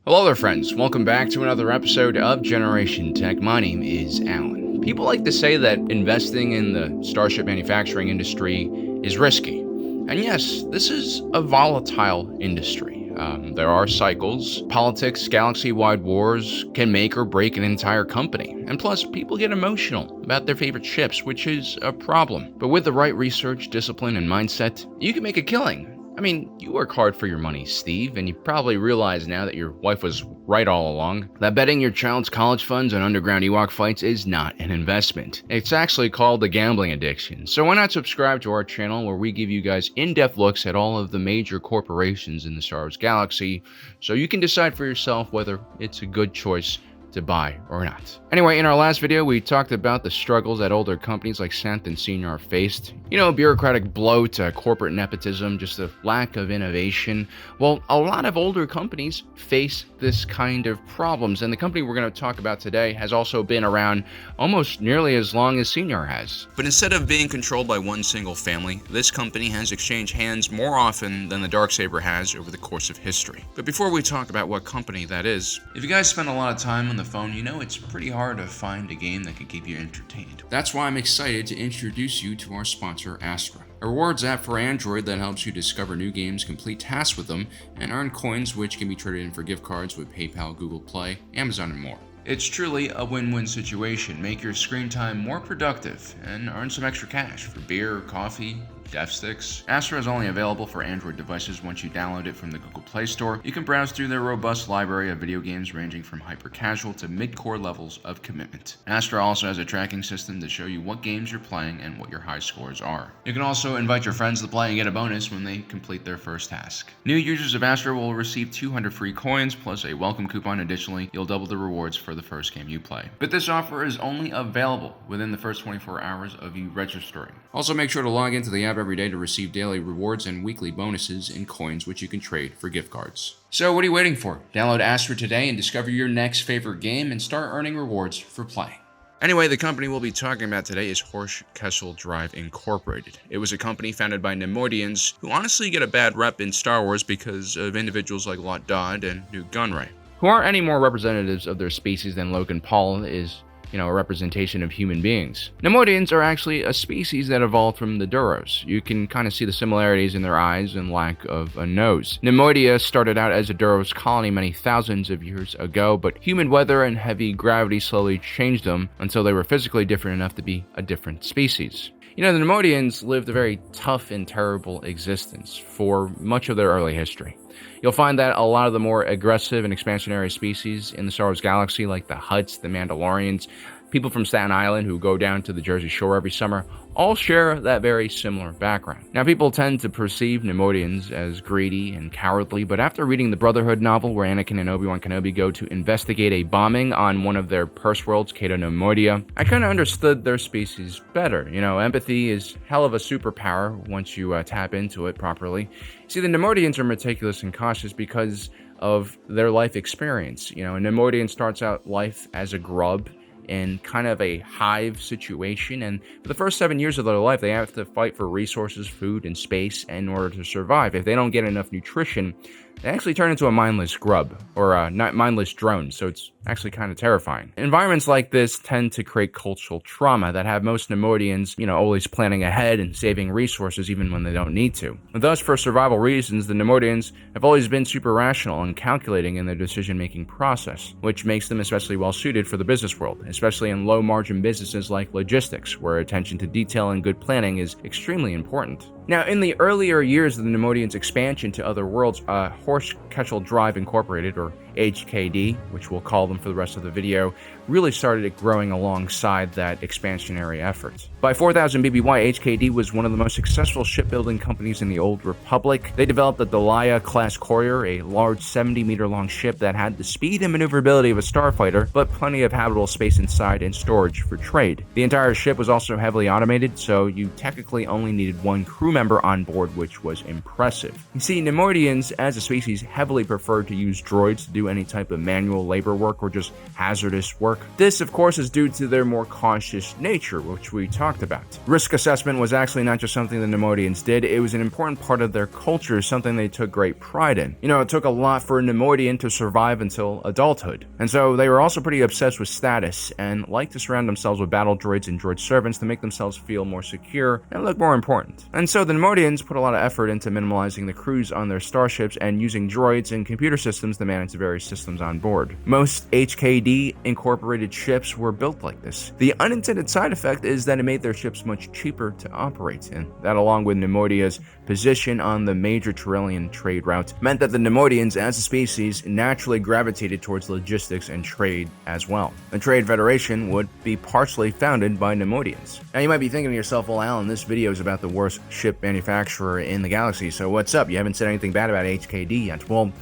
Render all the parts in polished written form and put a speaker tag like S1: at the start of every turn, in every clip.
S1: Hello there, friends. Welcome back to another episode of Generation Tech. My name is Alan. People like to say that investing in the Starship manufacturing industry is risky. And yes, this is a volatile industry. There are cycles. Politics, galaxy-wide wars can make or break an entire company. And plus, people get emotional about their favorite ships, which is a problem. But with the right research, discipline, and mindset, you can make a killing. I mean, you work hard for your money, Steve, and you probably realize now that your wife was right all along, that betting your child's college funds on underground Ewok fights is not an investment. It's actually called a gambling addiction. So why not subscribe to our channel where we give you guys in-depth looks at all of the major corporations in the Star Wars galaxy, so you can decide for yourself whether it's a good choice to buy or not. Anyway, in our last video, we talked about the struggles that older companies like Sant and Senior faced. You know, bureaucratic bloat, corporate nepotism, just a lack of innovation. Well, a lot of older companies face this kind of problems, and the company we're going to talk about today has also been around almost nearly as long as Senior has. But instead of being controlled by one single family, this company has exchanged hands more often than the Darksaber has over the course of history. But before we talk about what company that is, if you guys spend a lot of time on the phone, you know it's pretty hard to find a game that can keep you entertained. That's why I'm excited to introduce you to our sponsor, Astra, a rewards app for Android that helps you discover new games, complete tasks with them, and earn coins which can be traded in for gift cards with PayPal, Google Play, Amazon, and more. It's truly a win-win situation. Make your screen time more productive and earn some extra cash for beer, coffee, death sticks. Astra is only available for Android devices. Once you download it from the Google Play Store, you can browse through their robust library of video games ranging from hyper-casual to mid-core levels of commitment. Astra also has a tracking system to show you what games you're playing and what your high scores are. You can also invite your friends to play and get a bonus when they complete their first task. New users of Astra will receive 200 free coins plus a welcome coupon. Additionally, you'll double the rewards for the first game you play. But this offer is only available within the first 24 hours of you registering. Also, make sure to log into the app every day to receive daily rewards and weekly bonuses in coins which you can trade for gift cards. So what are you waiting for? Download Astra today and discover your next favorite game and start earning rewards for playing. Anyway, the company we'll be talking about today is Hoersch-Kessel Drive Inc. It was a company founded by Neimoidians who honestly get a bad rep in Star Wars because of individuals like Lot Dodd and Newt Gunray, who aren't any more representatives of their species than Logan Paul is, a representation of human beings. Neimoidians are actually a species that evolved from the Duros. You can kind of see the similarities in their eyes and lack of a nose. Neimoidia started out as a Duros colony many thousands of years ago, but humid weather and heavy gravity slowly changed them until they were physically different enough to be a different species. The Neimoidians lived a very tough and terrible existence for much of their early history. You'll find that a lot of the more aggressive and expansionary species in the Star Wars galaxy, like the Hutts, the Mandalorians, people from Staten Island who go down to the Jersey Shore every summer, all share that very similar background. Now, people tend to perceive Neimoidians as greedy and cowardly, but after reading the Brotherhood novel where Anakin and Obi-Wan Kenobi go to investigate a bombing on one of their purse worlds, Cato Neimoidia, I kind of understood their species better. Empathy is hell of a superpower once you tap into it properly. See, the Neimoidians are meticulous and cautious because of their life experience. A Neimoidian starts out life as a grub in kind of a hive situation, and for the first 7 years of their life, they have to fight for resources, food, and space in order to survive. If they don't get enough nutrition, they actually turn into a mindless grub, or a mindless drone, so it's actually kind of terrifying. Environments like this tend to create cultural trauma that have most Neimoidians, always planning ahead and saving resources even when they don't need to. Thus, for survival reasons, the Neimoidians have always been super rational and calculating in their decision-making process, which makes them especially well-suited for the business world, especially in low-margin businesses like logistics, where attention to detail and good planning is extremely important. Now, in the earlier years of the Neimoidians' expansion to other worlds, Hoersch-Kessel Drive Inc, or HKD, which we'll call them for the rest of the video, really started growing alongside that expansionary effort. By 4000 BBY, HKD was one of the most successful shipbuilding companies in the Old Republic. They developed the Delia-class Courier, a large 70-meter-long ship that had the speed and maneuverability of a starfighter, but plenty of habitable space inside and storage for trade. The entire ship was also heavily automated, so you technically only needed one crew member on board, which was impressive. You see, Neimoidians, as a species, heavily preferred to use droids to do do any type of manual labor work or just hazardous work. This, of course, is due to their more cautious nature, which we talked about. Risk assessment was actually not just something the Neimoidians did, it was an important part of their culture, something they took great pride in. It took a lot for a Neimoidian to survive until adulthood. And so they were also pretty obsessed with status and liked to surround themselves with battle droids and droid servants to make themselves feel more secure and look more important. And so the Neimoidians put a lot of effort into minimalizing the crews on their starships and using droids and computer systems to manage the various systems on board. Most HKD incorporated ships were built like this. The unintended side effect is that it made their ships much cheaper to operate, and that, along with Neimoidia's position on the major Tyrellian trade route, meant that the Neimoidians as a species naturally gravitated towards logistics and trade as well. The Trade Federation would be partially founded by Neimoidians. Now you might be thinking to yourself, well, Alan, this video is about the worst ship manufacturer in the galaxy, so what's up? You haven't said anything bad about HKD yet. Well,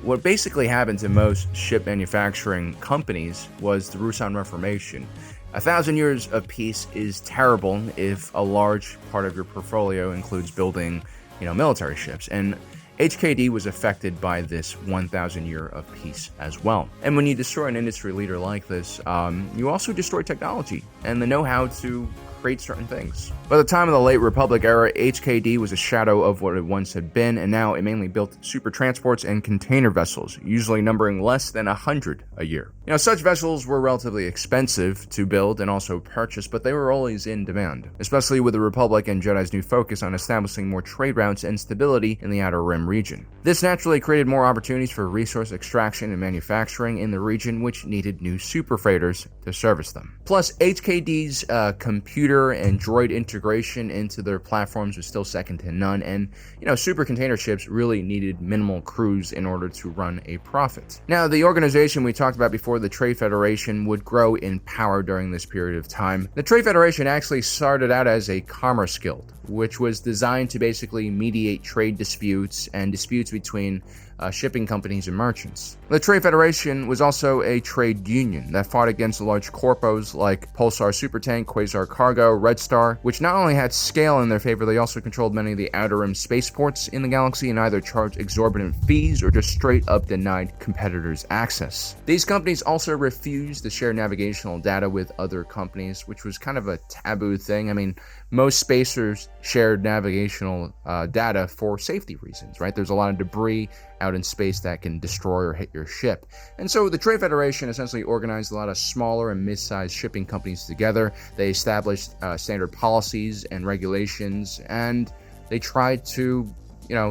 S1: what basically happened to most ship manufacturing companies was the Rusan Reformation. 1,000 years of peace is terrible if a large part of your portfolio includes building, military ships. And HKD was affected by this 1,000 year of peace as well. And when you destroy an industry leader like this, you also destroy technology and the know-how to create certain things. By the time of the late Republic era, HKD was a shadow of what it once had been, and now it mainly built super transports and container vessels, usually numbering less than 100 a year. Such vessels were relatively expensive to build and also purchase, but they were always in demand, especially with the Republic and Jedi's new focus on establishing more trade routes and stability in the Outer Rim region. This naturally created more opportunities for resource extraction and manufacturing in the region, which needed new super freighters to service them. Plus, HKD's computer and droid integration into their platforms was still second to none, and super container ships really needed minimal crews in order to run a profit. Now, the organization we talked about before, the Trade Federation, would grow in power during this period of time. The Trade Federation actually started out as a commerce guild, which was designed to basically mediate trade disputes and disputes between shipping companies and merchants. The Trade Federation was also a trade union that fought against the large corpos like Pulsar Supertank, Quasar Cargo, Red Star, which not only had scale in their favor, they also controlled many of the Outer Rim spaceports in the galaxy and either charged exorbitant fees or just straight up denied competitors access. These companies also refused to share navigational data with other companies, which was kind of a taboo thing. I mean, most spacers shared navigational data for safety reasons, right? There's a lot of debris out in space that can destroy or hit your ship. And so the Trade Federation essentially organized a lot of smaller and mid-sized shipping companies together. They established standard policies and regulations, and they tried to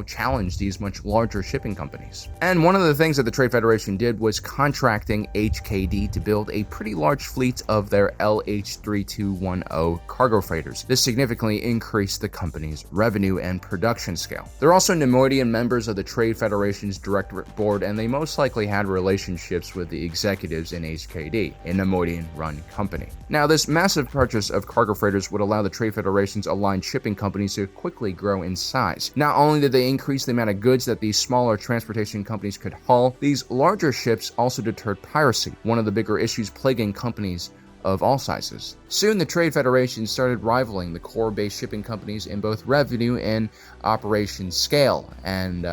S1: challenge these much larger shipping companies. And one of the things that the Trade Federation did was contracting HKD to build a pretty large fleet of their LH-3210 cargo freighters. This significantly increased the company's revenue and production scale. They're also Neimoidian members of the Trade Federation's directorate board, and they most likely had relationships with the executives in HKD, a Neimoidian-run company. Now, this massive purchase of cargo freighters would allow the Trade Federation's aligned shipping companies to quickly grow in size. Not only did they increase the amount of goods that these smaller transportation companies could haul, these larger ships also deterred piracy, one of the bigger issues plaguing companies of all sizes. Soon, the Trade Federation started rivaling the core-based shipping companies in both revenue and operation scale, and,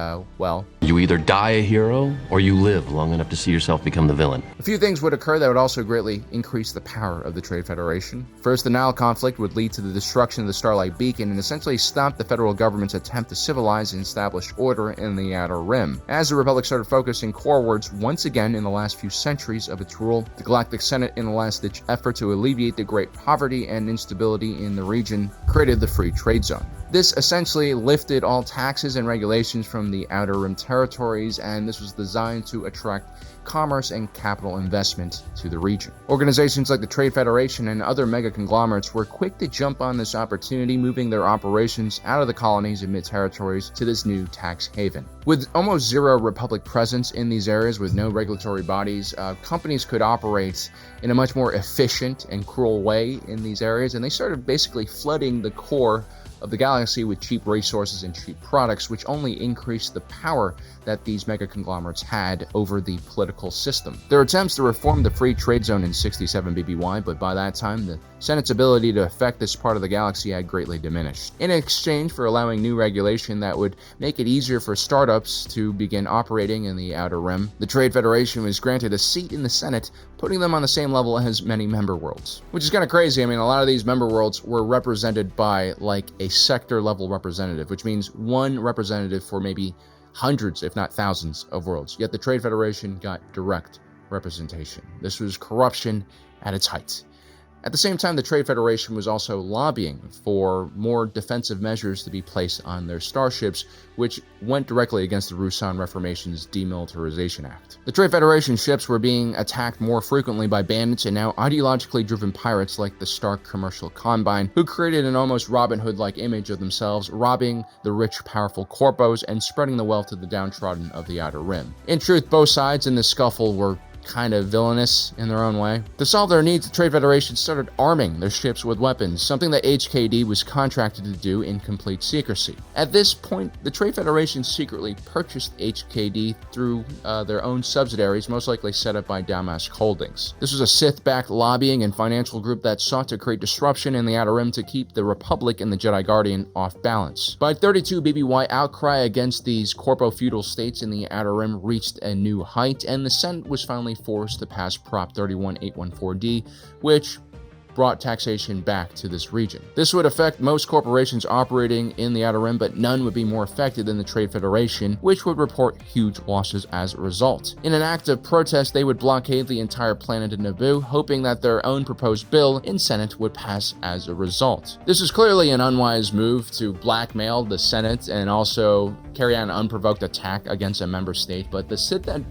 S2: You either die a hero, or you live long enough to see yourself become the villain.
S1: A few things would occur that would also greatly increase the power of the Trade Federation. First, the Nile conflict would lead to the destruction of the Starlight Beacon and essentially stop the federal government's attempt to civilize and establish order in the Outer Rim. As the Republic started focusing corewards once again in the last few centuries of its rule, the Galactic Senate, in a last-ditch effort to alleviate the great poverty and instability in the region, created the Free Trade Zone. This essentially lifted all taxes and regulations from the Outer Rim territories, and this was designed to attract commerce and capital investment to the region. Organizations like the Trade Federation and other mega conglomerates were quick to jump on this opportunity, moving their operations out of the colonies and mid-territories to this new tax haven. With almost zero Republic presence in these areas with no regulatory bodies, companies could operate in a much more efficient and cruel way in these areas, and they started basically flooding the core of the galaxy with cheap resources and cheap products, which only increased the power that these mega conglomerates had over the political system. Their attempts to reform the free trade zone in 67 BBY, but by that time, the Senate's ability to affect this part of the galaxy had greatly diminished. In exchange for allowing new regulation that would make it easier for startups to begin operating in the Outer Rim, the Trade Federation was granted a seat in the Senate, putting them on the same level as many member worlds. Which is kind of crazy. I mean, a lot of these member worlds were represented by like a sector level representative, which means one representative for maybe hundreds, if not thousands, of worlds. Yet the Trade Federation got direct representation. This was corruption at its height. At the same time, the Trade Federation was also lobbying for more defensive measures to be placed on their starships, which went directly against the Rusan Reformation's Demilitarization Act. The Trade Federation ships were being attacked more frequently by bandits and now ideologically driven pirates like the Stark Commercial Combine, who created an almost Robin Hood-like image of themselves, robbing the rich, powerful corpos and spreading the wealth to the downtrodden of the Outer Rim. In truth, both sides in this scuffle were kind of villainous in their own way. To solve their needs, the Trade Federation started arming their ships with weapons, something that HKD was contracted to do in complete secrecy. At this point, the Trade Federation secretly purchased HKD through their own subsidiaries, most likely set up by Damask Holdings. This was a Sith-backed lobbying and financial group that sought to create disruption in the Outer Rim to keep the Republic and the Jedi Guardian off balance. By 32 BBY, outcry against these corpo-feudal states in the Outer Rim reached a new height, and the Senate was finally forced to pass Prop 31814D, which brought taxation back to this region. This would affect most corporations operating in the Outer Rim, but none would be more affected than the Trade Federation, which would report huge losses as a result. In an act of protest, they would blockade the entire planet of Naboo, hoping that their own proposed bill in Senate would pass as a result. This is clearly an unwise move to blackmail the Senate and also carry out an unprovoked attack against a member state, but the Sith that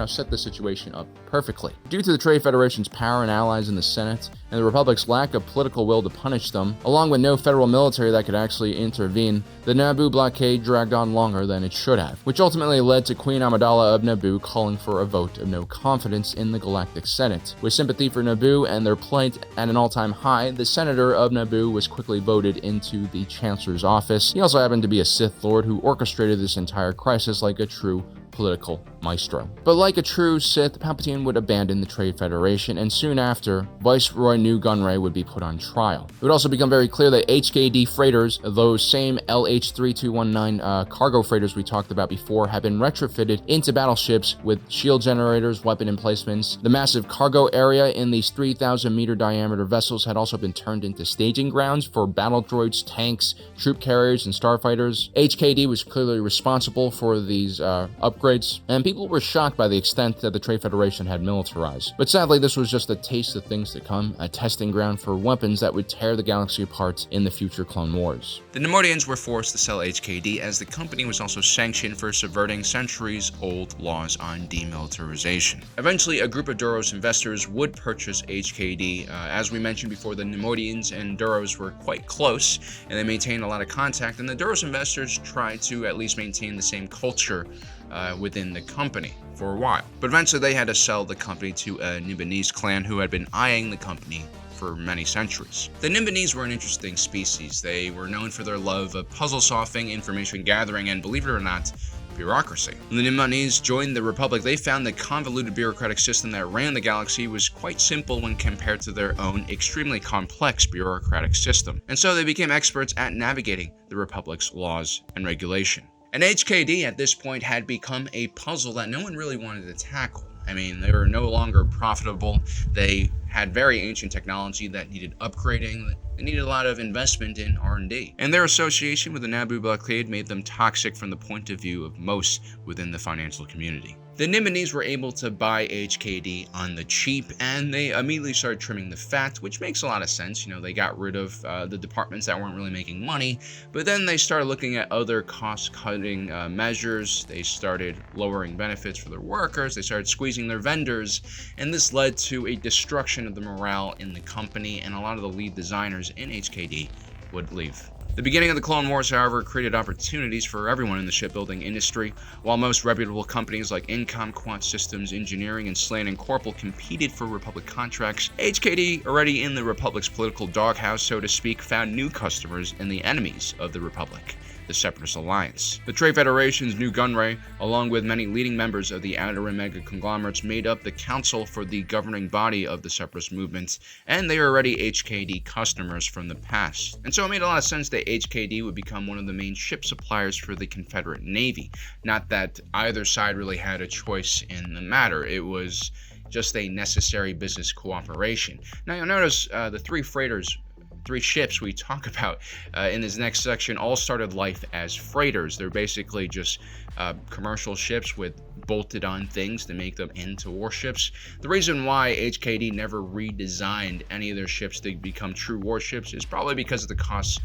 S1: set the situation up perfectly. Due to the Trade Federation's power and allies in the Senate, and the Republic's lack of political will to punish them, along with no federal military that could actually intervene, the Naboo blockade dragged on longer than it should have, which ultimately led to Queen Amidala of Naboo calling for a vote of no confidence in the Galactic Senate. With sympathy for Naboo and their plight at an all-time high, the Senator of Naboo was quickly voted into the Chancellor's office. He also happened to be a Sith Lord who orchestrated this entire crisis like a true political maestro. But like a true Sith, Palpatine would abandon the Trade Federation, and soon after, Viceroy New Gunray would be put on trial. It would also become very clear that HKD freighters, those same LH-3219 cargo freighters we talked about before, have been retrofitted into battleships with shield generators, weapon emplacements. The massive cargo area in these 3,000-meter diameter vessels had also been turned into staging grounds for battle droids, tanks, troop carriers, and starfighters. HKD was clearly responsible for these upgrades, and people were shocked by the extent that the Trade Federation had militarized. But sadly, this was just a taste of things to come, a testing ground for weapons that would tear the galaxy apart in the future Clone Wars.
S3: The Neimoidians were forced to sell HKD as the company was also sanctioned for subverting centuries-old laws on demilitarization. Eventually, a group of Duros investors would purchase HKD. As we mentioned before, the Neimoidians and Duros were quite close, and they maintained a lot of contact, and the Duros investors tried to at least maintain the same culture within the company for a while. But eventually they had to sell the company to a Nimbinese clan who had been eyeing the company for many centuries. The Nimbinese were an interesting species. They were known for their love of puzzle solving, information gathering, and believe it or not, bureaucracy. When the Nimbinese joined the Republic, they found the convoluted bureaucratic system that ran the galaxy was quite simple when compared to their own extremely complex bureaucratic system. And so they became experts at navigating the Republic's laws and regulation. And HKD at this point had become a puzzle that no one really wanted to tackle. I mean, they were no longer profitable. They had very ancient technology that needed upgrading. They needed a lot of investment in R&D. And their association with the Naboo blockade made them toxic from the point of view of most within the financial community. The Nimbinese were able to buy HKD on the cheap, and they immediately started trimming the fat, which makes a lot of sense. They got rid of the departments that weren't really making money, but then they started looking at other cost-cutting measures. They started lowering benefits for their workers. They started squeezing their vendors, and this led to a destruction of the morale in the company, and a lot of the lead designers in HKD would leave. The beginning of the Clone Wars, however, created opportunities for everyone in the shipbuilding industry. While most reputable companies like Incom, Quant Systems, Engineering, and Slan and Corporal competed for Republic contracts, HKD, already in the Republic's political doghouse, so to speak, found new customers in the enemies of the Republic, the Separatist Alliance. The Trade Federation's new gunray, along with many leading members of the Outer Rim mega conglomerates, made up the council for the governing body of the Separatist movement, and they were already HKD customers from the past. And so it made a lot of sense that HKD would become one of the main ship suppliers for the Confederate Navy. Not that either side really had a choice in the matter. It was just a necessary business cooperation. Now you'll notice the three ships we talk about in this next section all started life as freighters. They're basically just commercial ships with bolted on things to make them into warships. The reason why HKD never redesigned any of their ships to become true warships is probably because of the cost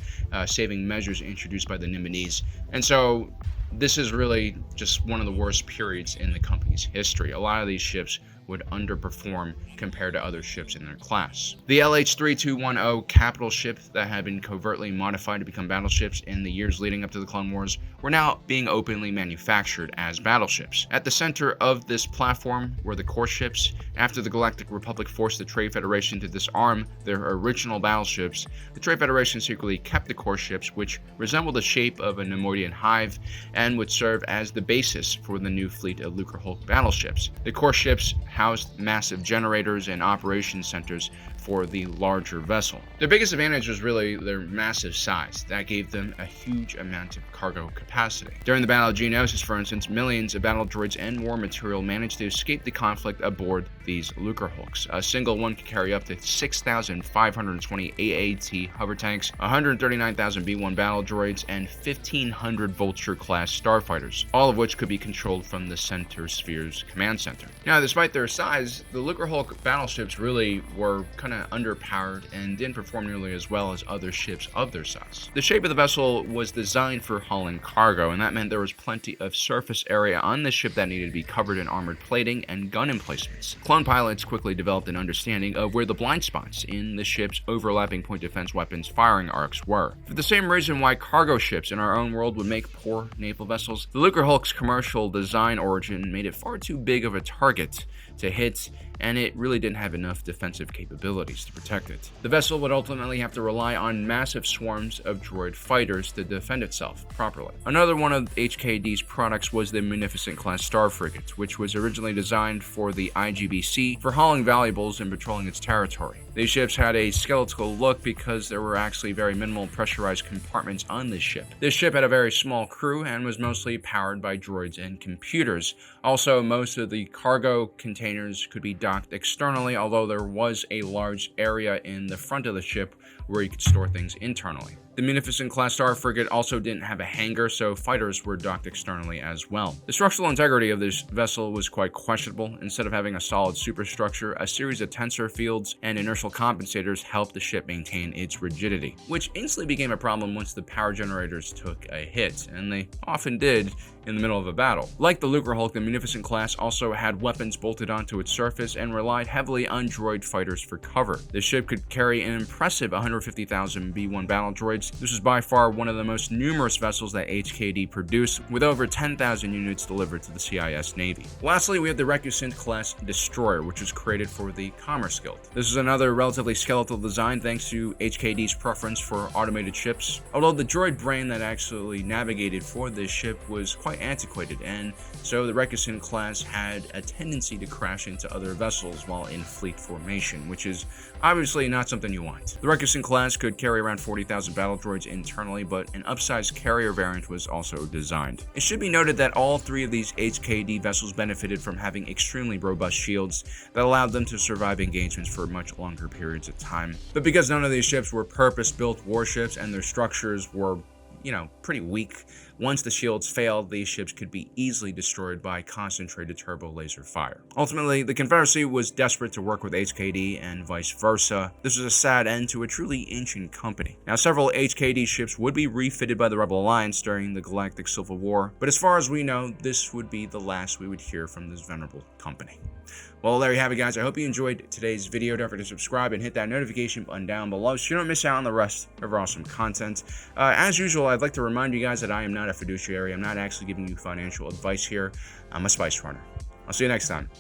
S3: saving measures introduced by the Nimes. And so this is really just one of the worst periods in the company's history. A lot of these ships would underperform compared to other ships in their class. The LH-3210 capital ship that had been covertly modified to become battleships in the years leading up to the Clone Wars were now being openly manufactured as battleships. At the center of this platform were the core ships. After the Galactic Republic forced the Trade Federation to disarm their original battleships, the Trade Federation secretly kept the core ships, which resembled the shape of a Neimoidian hive and would serve as the basis for the new fleet of Lucrehulk battleships. The core ships housed massive generators and operation centers for the larger vessel. Their biggest advantage was really their massive size. That gave them a huge amount of cargo capacity. During the Battle of Geonosis, for instance, millions of battle droids and war material managed to escape the conflict aboard these Lucrehulks. A single one could carry up to 6,520 AAT hover tanks, 139,000 B-1 battle droids, and 1,500 Vulture-class starfighters, all of which could be controlled from the Center Sphere's command center. Now, despite their size, the Lucrehulk battleships really were kind of underpowered and didn't perform nearly as well as other ships of their size. The shape of the vessel was designed for hauling cargo, and that meant there was plenty of surface area on the ship that needed to be covered in armored plating and gun emplacements. Clone pilots quickly developed an understanding of where the blind spots in the ship's overlapping point defense weapons firing arcs were. For the same reason why cargo ships in our own world would make poor naval vessels, the Lucrehulk's commercial design origin made it far too big of a target to hit, and it really didn't have enough defensive capabilities to protect it. The vessel would ultimately have to rely on massive swarms of droid fighters to defend itself properly. Another one of HKD's products was the Munificent-class star frigate, which was originally designed for the IGBC for hauling valuables and patrolling its territory. These ships had a skeletal look because there were actually very minimal pressurized compartments on this ship. This ship had a very small crew and was mostly powered by droids and computers. Also, most of the cargo containers could be docked externally, although there was a large area in the front of the ship where you could store things internally. The Munificent-class star frigate also didn't have a hangar, so fighters were docked externally as well. The structural integrity of this vessel was quite questionable. Instead of having a solid superstructure, a series of tensor fields and inertial compensators helped the ship maintain its rigidity, which instantly became a problem once the power generators took a hit, and they often did in the middle of a battle. Like the Lucrehulk, the Munificent class also had weapons bolted onto its surface and relied heavily on droid fighters for cover. The ship could carry an impressive 150,000 B-1 battle droids. This was by far one of the most numerous vessels that HKD produced, with over 10,000 units delivered to the CIS Navy. Lastly, we have the Recusant class destroyer, which was created for the Commerce Guild. This is another relatively skeletal design thanks to HKD's preference for automated ships. Although the droid brain that actually navigated for this ship was quite antiquated, and so the Recusant class had a tendency to crash into other vessels while in fleet formation, which is obviously not something you want. The Recusant class could carry around 40,000 battle droids internally, but an upsized carrier variant was also designed. It should be noted that all three of these HKD vessels benefited from having extremely robust shields that allowed them to survive engagements for much longer periods of time. But because none of these ships were purpose-built warships and their structures were pretty weak, Once the shields failed, these ships could be easily destroyed by concentrated turbo laser fire. Ultimately, the Confederacy was desperate to work with HKD and vice versa. This was a sad end to a truly ancient company. Now, several HKD ships would be refitted by the Rebel Alliance during the Galactic Civil War, but as far as we know, this would be the last we would hear from this venerable company. Well, there you have it, guys. I hope you enjoyed today's video. Don't forget to subscribe and hit that notification button down below so you don't miss out on the rest of our awesome content. As usual, I'd like to remind you guys that I am not a fiduciary. I'm not actually giving you financial advice here. I'm a spice runner. I'll see you next time.